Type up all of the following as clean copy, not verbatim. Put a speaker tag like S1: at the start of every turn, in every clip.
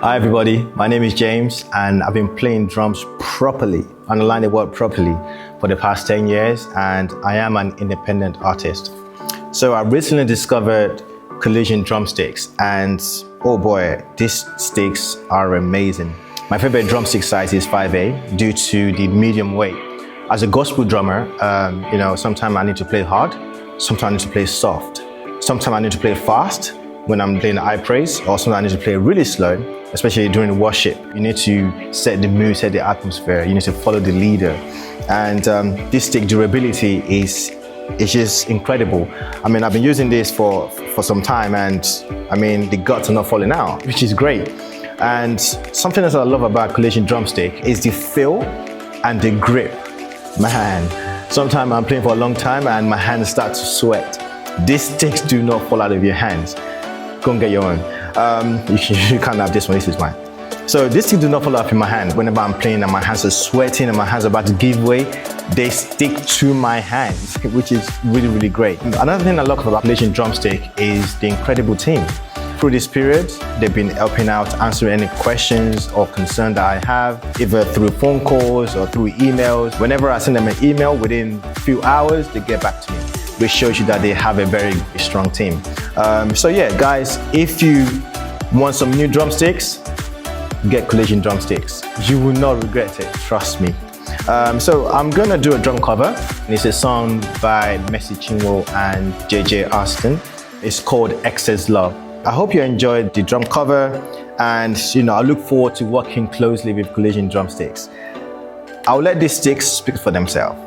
S1: Hi everybody, my name is James and I've been playing drums properly, underline the word properly, for the past 10 years and I am an independent artist. So I recently discovered Collision Drumsticks and oh boy, these sticks are amazing. My favorite drumstick size is 5A due to the medium weight. As a gospel drummer, sometimes I need to play hard, sometimes I need to play soft, sometimes I need to play fast when I'm playing high praise, or sometimes I need to play really slow, especially during worship. You need to set the mood, set the atmosphere, you need to follow the leader. And this stick durability is just incredible. I mean, I've been using this for some time and I mean, the guts are not falling out, which is great. And something else I love about Collision Drumstick is the feel and the grip. Man, sometimes I'm playing for a long time and my hands start to sweat. These sticks do not fall out of your hands. Go and get your own. You can't have this one, this is mine. So these things do not fall out in my hand. Whenever I'm playing and my hands are sweating and my hands are about to give way, they stick to my hands, which is really, really great. Another thing I love about Collision Drumstick is the incredible team. Through this period, they've been helping out, answering any questions or concerns that I have, either through phone calls or through emails. Whenever I send them an email, within a few hours, they get back to me, which shows you that they have a very strong team. So yeah, guys, if you want some new drumsticks, get Collision Drumsticks. You will not regret it, trust me. So I'm gonna do a drum cover, and it's a song by Mercy Chinwo and JJ Austin. It's called Excess Love. I hope you enjoyed the drum cover, and I look forward to working closely with Collision Drumsticks. I'll let these sticks speak for themselves.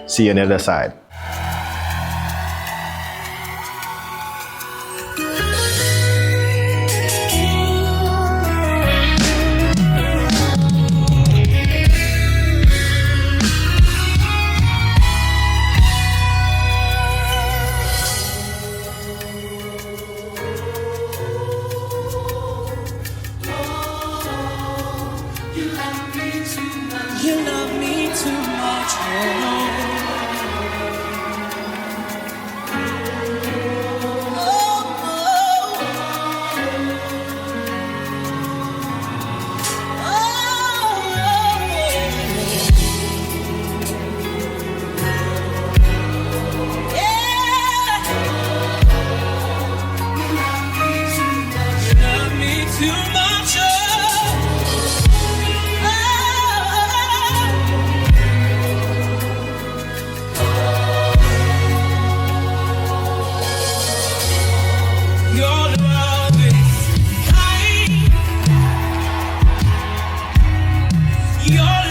S1: See you on the other side.
S2: You love me too much. Your